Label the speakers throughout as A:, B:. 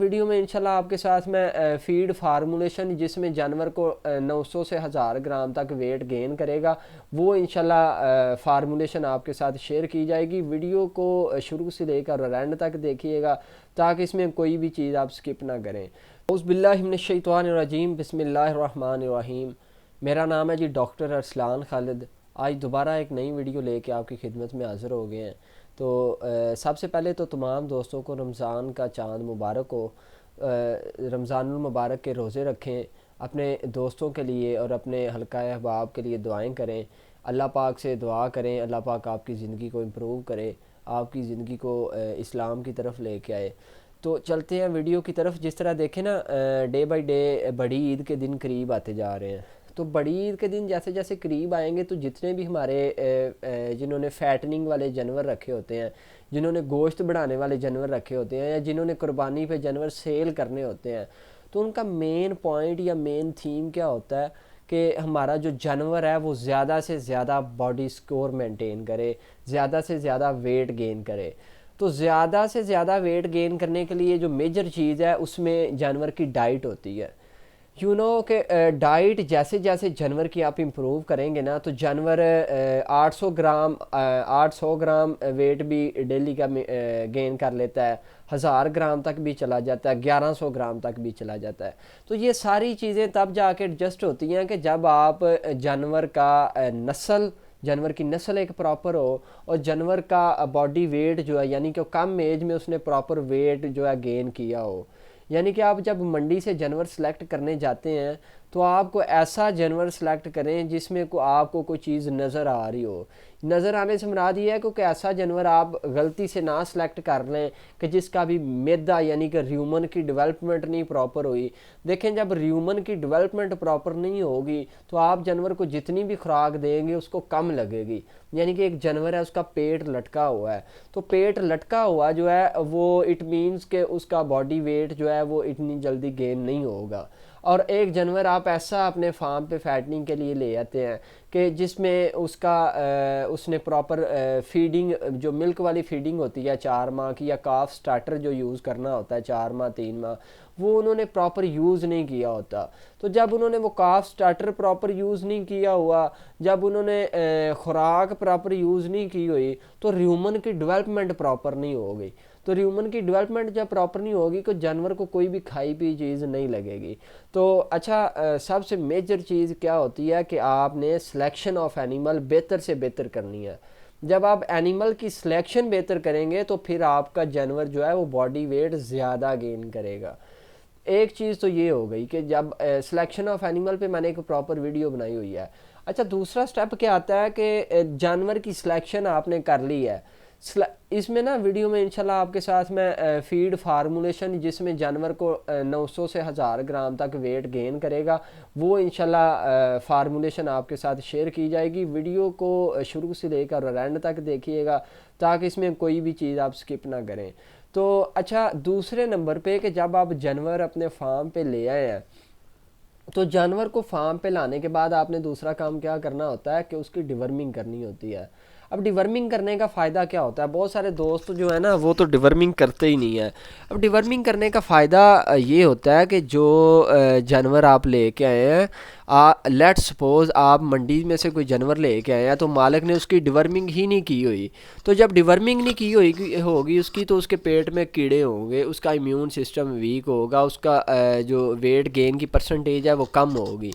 A: Video में इंशाल्लाह आपके साथ मैं फीड फार्मूलेशन जिसमें जानवर को 900 से 1000 ग्राम तक वेट गेन करेगा वो इंशाल्लाह फार्मूलेशन आपके साथ शेयर की जाएगी। वीडियो को शुरू से लेकर एंड तक देखिएगा ताकि इसमें कोई भी चीज़ आप स्किप ना करें। औज़ुबिल्लाहिमिनश्शैतानिर्रजीम बिस्मिल्लाहिर्रहमानिर्रहीम। मेरा नाम है जी डॉक्टर अरसलान खालिद। आज दोबारा एक नई वीडियो लेके आपकी खिदमत में हाज़िर हो गए हैं। तो सबसे पहले तो तमाम दोस्तों को रमज़ान का चाँद मुबारक हो। रमज़ानुल मुबारक के रोज़े रखें, अपने दोस्तों के लिए और अपने हल्का अहबाब के लिए दुआएं करें। अल्लाह पाक से दुआ करें, अल्लाह पाक आपकी ज़िंदगी को इम्प्रूव करे, आपकी ज़िंदगी को इस्लाम की तरफ लेके आए। तो चलते हैं वीडियो की तरफ। जिस तरह देखें ना, डे बाई डे बड़ी ईद के दिन करीब आते जा रहे हैं। तो बड़ी ईद के दिन जैसे जैसे करीब आएंगे तो जितने भी हमारे जिन्होंने फैटनिंग वाले जानवर रखे होते हैं, जिन्होंने गोश्त बढ़ाने वाले जानवर रखे होते हैं, या जिन्होंने कुर्बानी पे जानवर सेल करने होते हैं, तो उनका मेन पॉइंट या मेन थीम क्या होता है कि हमारा जो जानवर है वो ज़्यादा से ज़्यादा बॉडी स्कोर मेंटेन करे, ज़्यादा से ज़्यादा वेट गेन करे। तो ज़्यादा से ज़्यादा वेट गेन करने के लिए जो मेजर चीज़ है उसमें जानवर की डाइट होती है। कि डाइट जैसे जैसे जानवर की आप इम्प्रूव करेंगे ना, तो जानवर 800 ग्राम वेट भी डेली का गेन कर लेता है, 1000 ग्राम तक भी चला जाता है, 1100 ग्राम तक भी चला जाता है। तो ये सारी चीज़ें तब जाके एडजस्ट होती हैं कि जब आप जानवर का जानवर की नस्ल एक प्रॉपर हो और जानवर का बॉडी वेट जो है, यानी कि कम एज में उसने प्रॉपर वेट जो है गेन किया हो। यानी कि आप जब मंडी से जानवर सेलेक्ट करने जाते हैं तो आपको ऐसा जानवर सेलेक्ट करें जिसमें को आपको कोई चीज़ नज़र आ रही हो। नज़र आने से मुराद ये है क्योंकि ऐसा जानवर आप गलती से ना सेलेक्ट कर लें कि जिसका भी मैदा यानी कि र्यूमन की डेवलपमेंट नहीं प्रॉपर हुई। देखें, जब र्यूमन की डेवलपमेंट प्रॉपर नहीं होगी तो आप जानवर को जितनी भी खुराक देंगे उसको कम लगेगी। यानी कि एक जानवर है, उसका पेट लटका हुआ है, तो पेट लटका हुआ जो है वो इट मीन्स कि उसका बॉडी वेट जो है वो इतनी जल्दी गेन नहीं होगा। और एक जानवर आप ऐसा अपने फार्म पे फैटनिंग के लिए ले आते हैं कि जिसमें उसने प्रॉपर फीडिंग, जो मिल्क वाली फीडिंग होती है 4 माह की, या काफ स्टार्टर जो यूज़ करना होता है 4 माह 3 माह, वो उन्होंने प्रॉपर यूज़ नहीं किया होता। तो जब उन्होंने वो काफ स्टार्टर प्रॉपर यूज़ नहीं किया हुआ, जब उन्होंने खुराक प्रॉपर यूज़ नहीं की हुई, तो र्यूमन की डेवलपमेंट प्रॉपर नहीं हो गई। तो ह्यूमन की डेवलपमेंट जब प्रॉपर नहीं होगी तो जानवर को कोई भी खाई पी चीज़ नहीं लगेगी। तो अच्छा, सबसे मेजर चीज़ क्या होती है कि आपने सिलेक्शन ऑफ एनिमल बेहतर से बेहतर करनी है। जब आप एनिमल की सिलेक्शन बेहतर करेंगे तो फिर आपका जानवर जो है वो बॉडी वेट ज़्यादा गेन करेगा। एक चीज़ तो ये हो गई कि जब सिलेक्शन ऑफ एनिमल पे मैंने एक प्रॉपर वीडियो बनाई हुई है। अच्छा, दूसरा स्टेप क्या आता है कि जानवर की सिलेक्शन आपने कर ली है। इसमें ना वीडियो में इंशाल्लाह आपके साथ मैं फीड फार्मूलेशन जिसमें जानवर को 900 से 1000 ग्राम तक वेट गेन करेगा वो इंशाल्लाह फार्मूलेशन आपके साथ शेयर की जाएगी। वीडियो को शुरू से लेकर एंड तक देखिएगा ताकि इसमें कोई भी चीज़ आप स्किप ना करें। तो अच्छा, दूसरे नंबर पे कि जब आप जानवर अपने फार्म पे ले आए हैं तो जानवर को फार्म पे लाने के बाद आपने दूसरा काम क्या करना होता है कि उसकी डिवर्मिंग करनी होती है। अब डिवर्मिंग करने का फ़ायदा क्या होता है? बहुत सारे दोस्त जो है ना वो तो डिवर्मिंग करते ही नहीं है। अब डिवर्मिंग करने का फ़ायदा ये होता है कि जो जानवर आप लेके आए हैं, लेट्स सपोज़ आप मंडी में से कोई जानवर लेके आए हैं तो मालिक ने उसकी डिवर्मिंग ही नहीं की हुई। तो जब डिवर्मिंग नहीं की होगी उसकी, तो उसके पेट में कीड़े होंगे, उसका इम्यून सिस्टम वीक होगा, उसका जो वेट गेन की परसेंटेज है वो कम होगी।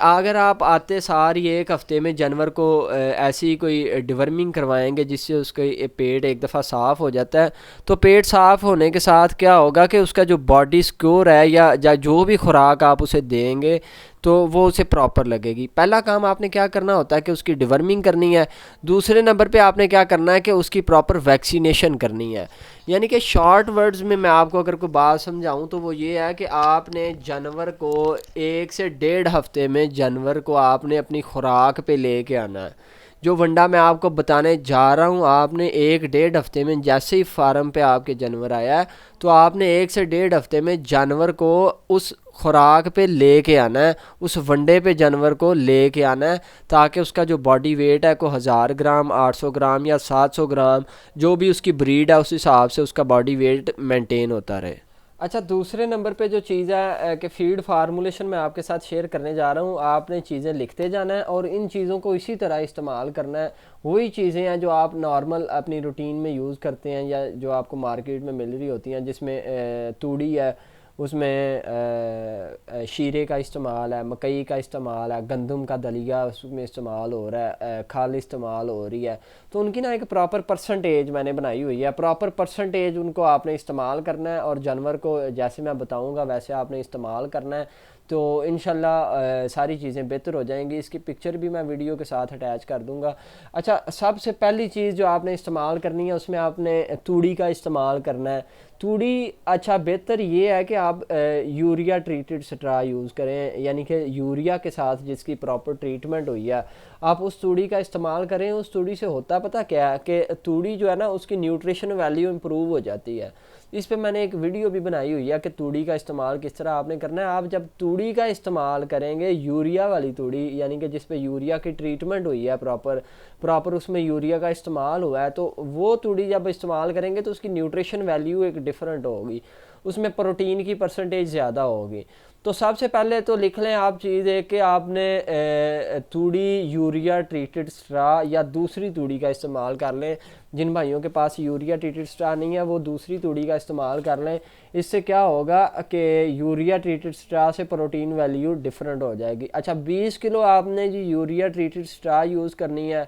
A: अगर आप आते सार ही एक हफ़्ते में जानवर को ऐसी कोई डिवर्मिंग करवाएंगे जिससे उसका पेट एक दफ़ा साफ़ हो जाता है, तो पेट साफ़ होने के साथ क्या होगा कि उसका जो बॉडी स्कोर है या जो भी खुराक आप उसे देंगे तो वो उसे प्रॉपर लगेगी। पहला काम आपने क्या करना होता है कि उसकी डिवर्मिंग करनी है। दूसरे नंबर पे आपने क्या करना है कि उसकी प्रॉपर वैक्सीनेशन करनी है। यानी कि शॉर्ट वर्ड्स में मैं आपको अगर कोई बात समझाऊं तो वो ये है कि आपने जानवर को 1 से 1.5 हफ्ते में जानवर को आपने अपनी खुराक पे लेके आना है। जो वंडा मैं आपको बताने जा रहा हूँ, आपने 1-1.5 हफ्ते में जैसे ही फार्म पे आपके जानवर आया है तो आपने 1 से 1.5 हफ्ते में जानवर को उस खुराक पे लेके आना है, उस वनडे पे जानवर को लेके आना है ताकि उसका जो बॉडी वेट है को 1000 ग्राम, 800 ग्राम या 700 ग्राम जो भी उसकी ब्रीड है उस हिसाब से उसका बॉडी वेट मेंटेन होता रहे। अच्छा, दूसरे नंबर पे जो चीज़ है कि फ़ीड फार्मूलेशन मैं आपके साथ शेयर करने जा रहा हूँ। आपने चीज़ें लिखते जाना है और इन चीज़ों को इसी तरह इस्तेमाल करना है। वही चीज़ें हैं जो आप नॉर्मल अपनी रूटीन में यूज़ करते हैं या जो आपको मार्केट में मिल रही होती हैं, जिसमें तूड़ी है, उसमें शीरे का इस्तेमाल है, मकई का इस्तेमाल है, गंदम का दलिया उसमें इस्तेमाल हो रहा है, खल इस्तेमाल हो रही है। तो उनकी ना एक प्रॉपर परसेंटेज मैंने बनाई हुई है। प्रॉपर परसेंटेज उनको आपने इस्तेमाल करना है और जानवर को जैसे मैं बताऊंगा वैसे आपने इस्तेमाल करना है। तो इंशाल्लाह सारी चीज़ें बेहतर हो जाएंगी। इसकी पिक्चर भी मैं वीडियो के साथ अटैच कर दूंगा। अच्छा, सबसे पहली चीज़ जो आपने इस्तेमाल करनी है उसमें आपने तूड़ी का इस्तेमाल करना है। तूड़ी, अच्छा बेहतर ये है कि आप यूरिया ट्रीटेड स्ट्रा यूज़ करें, यानी कि यूरिया के साथ जिसकी प्रॉपर ट्रीटमेंट हुई है आप उस तूड़ी का इस्तेमाल करें। उस तूड़ी से होता पता क्या है कि तूड़ी जो है ना उसकी न्यूट्रिशन वैल्यू इंप्रूव हो जाती है। इस पे मैंने एक वीडियो भी बनाई हुई है कि तूड़ी का इस्तेमाल किस तरह आपने करना है। आप जब तूड़ी का इस्तेमाल करेंगे, यूरिया वाली तूड़ी यानी कि जिस पे यूरिया की ट्रीटमेंट हुई है, प्रॉपर उसमें यूरिया का इस्तेमाल हुआ है, तो वो तूड़ी जब इस्तेमाल करेंगे तो उसकी न्यूट्रिशन वैल्यू एक डिफरेंट होगी, उसमें प्रोटीन की परसेंटेज ज़्यादा होगी। तो सबसे पहले तो लिख लें आप चीज़ है कि आपने तूड़ी यूरिया ट्रीटेड स्ट्रा या दूसरी तूड़ी का इस्तेमाल कर लें। जिन भाइयों के पास यूरिया ट्रीटेड स्ट्रा नहीं है वो दूसरी तूड़ी का इस्तेमाल कर लें। इससे क्या होगा कि यूरिया ट्रीटेड स्ट्रा से प्रोटीन वैल्यू डिफरेंट हो जाएगी। अच्छा, 20 किलो आपने जी यूरिया ट्रीटेड स्ट्रा यूज़ करनी है।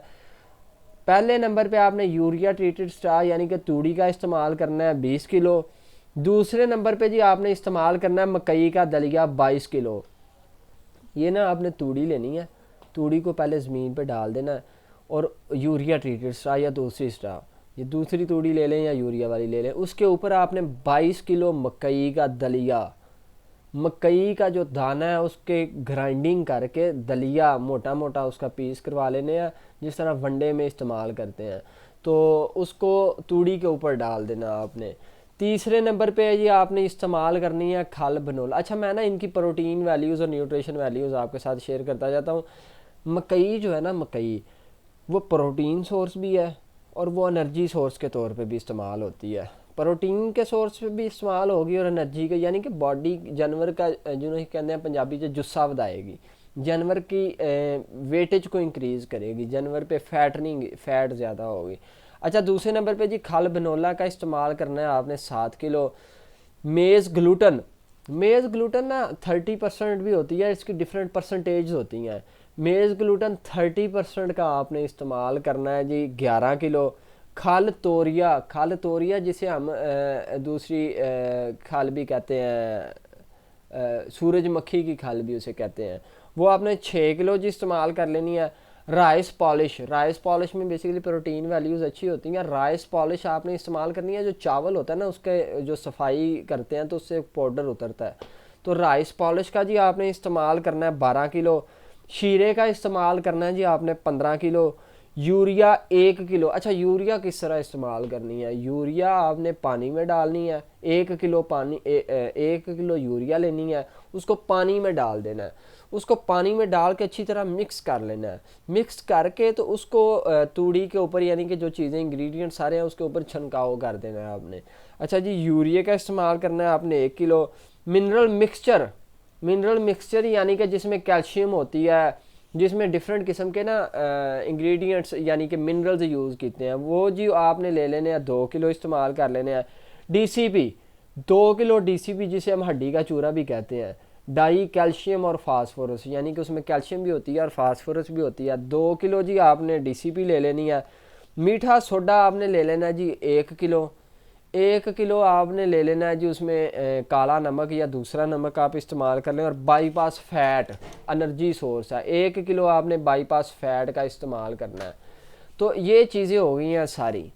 A: पहले नंबर पे आपने यूरिया ट्रीटेड स्टार यानी कि तूड़ी का इस्तेमाल करना है 20 किलो। दूसरे नंबर पे जी आपने इस्तेमाल करना है मकई का दलिया 22 किलो। ये ना आपने तूड़ी लेनी है, तूड़ी को पहले ज़मीन पे डाल देना है और यूरिया ट्रीटेड स्टार या दूसरी स्टार, ये दूसरी तूड़ी ले लें या यूरिया वाली ले लें, उसके ऊपर आपने 22 किलो मकई का दलिया, मकई का जो दाना है उसके ग्राइंडिंग करके दलिया मोटा मोटा उसका पीस करवा लेने हैं, जिस तरह वनडे में इस्तेमाल करते हैं। तो उसको तूड़ी के ऊपर डाल देना आपने। तीसरे नंबर पे ये आपने इस्तेमाल करनी है खल बनोला। अच्छा, मैं ना इनकी प्रोटीन वैल्यूज़ और न्यूट्रिशन वैल्यूज़ आपके साथ शेयर करता जाता हूँ। मकई जो है ना, मकई वो प्रोटीन सोर्स भी है और वो एनर्जी सोर्स के तौर पे भी इस्तेमाल होती है। प्रोटीन के सोर्स पे भी इस्तेमाल होगी और एनर्जी का, यानी कि बॉडी जानवर का जिन्होंने कहते हैं पंजाबी से जुस्सा ਵਧਾएगी, जानवर की वेटेज को इंक्रीज़ करेगी, जानवर पे फैटनिंग फैट ज़्यादा होगी। अच्छा, दूसरे नंबर पे जी खल बनोला का इस्तेमाल करना है आपने 7 किलो। मेज़ ग्लूटन, मेज़ ग्लूटन ना 30% भी होती है, इसकी डिफरेंट परसेंटेज होती हैं। मेज़ ग्लूटन 30% का आपने इस्तेमाल करना है जी 11 किलो। खल तोरिया, खल तोरिया जिसे हम दूसरी खल भी कहते हैं, सूरजमुखी की खल भी उसे कहते हैं, वो आपने 6 किलो जी इस्तेमाल कर लेनी है। राइस पॉलिश, राइस पॉलिश में बेसिकली प्रोटीन वैल्यूज़ अच्छी होती हैं। राइस पॉलिश आपने इस्तेमाल करनी है। जो चावल होता है ना उसके जो सफाई करते हैं तो उससे पाउडर उतरता है, तो राइस पॉलिश का जी आपने इस्तेमाल करना है 12 किलो। शीरे का इस्तेमाल करना है जी आपने 15 किलो। Urea 1 kilo. अच्छा, यूरिया किस तरह इस्तेमाल करनी है? यूरिया आपने पानी में डालनी है। 1 किलो पानी 1 किलो यूरिया लेनी है, उसको पानी में डाल देना है। उसको पानी में डाल के अच्छी तरह मिक्स कर लेना है। मिक्स करके तो उसको तूड़ी के ऊपर, यानी कि जो चीज़ें इंग्रेडिएंट सारे हैं उसके ऊपर छनकाव कर देना है आपने। अच्छा जी, यूरिया का इस्तेमाल करना है आपने 1 kilo. Mineral mixture, mineral mixture यानी कि जिसमें कैल्शियम होती है, जिसमें डिफरेंट किस्म के ना इंग्रेडिएंट्स यानी कि मिनरल्स यूज़ करते हैं, वो जी आपने ले लेने हैं 2 किलो इस्तेमाल कर लेने हैं। डीसीपी 2 किलो, डीसीपी जिसे हम हड्डी का चूरा भी कहते हैं, डाई कैल्शियम और फास्फोरस, यानी कि उसमें कैल्शियम भी होती है और फास्फोरस भी होती है। 2 किलो जी आपने डीसीपी ले लेनी है। मीठा सोडा आपने ले लेना है जी 1 किलो। 1 किलो आपने ले लेना है जी उसमें काला नमक या दूसरा नमक आप इस्तेमाल कर लें। और बाईपास फैट एनर्जी सोर्स है, 1 किलो आपने बाईपास फैट का इस्तेमाल करना है। तो ये चीज़ें हो गई हैं, सारी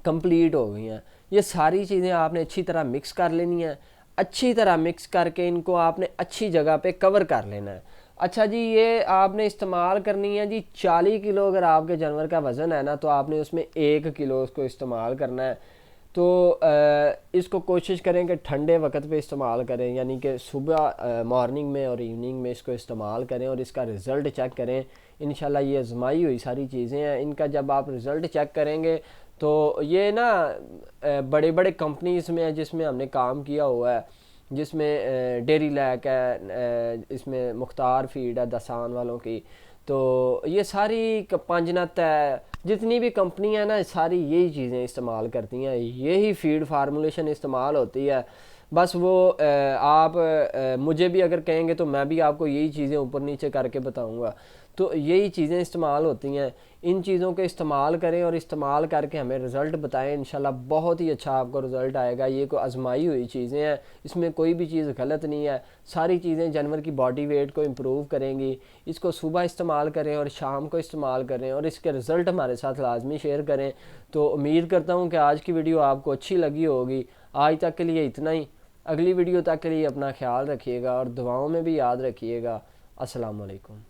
A: कंप्लीट हो गई हैं। ये सारी चीज़ें आपने अच्छी तरह मिक्स कर लेनी है। अच्छी तरह मिक्स करके इनको आपने अच्छी जगह पे कवर कर लेना है। अच्छा जी, ये आपने इस्तेमाल करनी है जी 40 किलो। अगर आपके जानवर का वज़न है ना तो आपने उसमें 1 किलो उसको इस्तेमाल करना है। तो इसको कोशिश करें कि ठंडे वक्त पे इस्तेमाल करें, यानी कि सुबह मॉर्निंग में और इवनिंग में इसको इस्तेमाल करें और इसका रिज़ल्ट चेक करें। इंशाल्लाह ये आजमाई हुई सारी चीज़ें हैं, इनका जब आप रिज़ल्ट चेक करेंगे तो ये ना बड़े बड़े कंपनीज़ में है जिसमें हमने काम किया हुआ है, जिसमें डेरी लैक है, इसमें मुख्तार फीड है दसान वालों की। तो ये सारी पंजनत है, जितनी भी कंपनी है ना सारी यही चीज़ें इस्तेमाल करती हैं, यही फीड फार्मूलेशन इस्तेमाल होती है। बस वो आप मुझे भी अगर कहेंगे तो मैं भी आपको यही चीज़ें ऊपर नीचे करके बताऊंगा। तो यही चीज़ें इस्तेमाल होती हैं, इन चीज़ों को इस्तेमाल करें और इस्तेमाल करके हमें रिज़ल्ट बताएं, इंशाल्लाह बहुत ही अच्छा आपको रिज़ल्ट आएगा। ये कोई आजमाई हुई चीज़ें हैं, इसमें कोई भी चीज़ गलत नहीं है, सारी चीज़ें जानवर की बॉडी वेट को इम्प्रूव करेंगी। इसको सुबह इस्तेमाल करें और शाम को इस्तेमाल करें और इसके रिज़ल्ट हमारे साथ लाजमी शेयर करें। तो उम्मीद करता हूँ कि आज की वीडियो आपको अच्छी लगी होगी। आज तक के लिए इतना ही, अगली वीडियो तक के लिए अपना ख्याल रखिएगा और दुआओं में भी याद रखिएगा। अस्सलाम वालेकुम।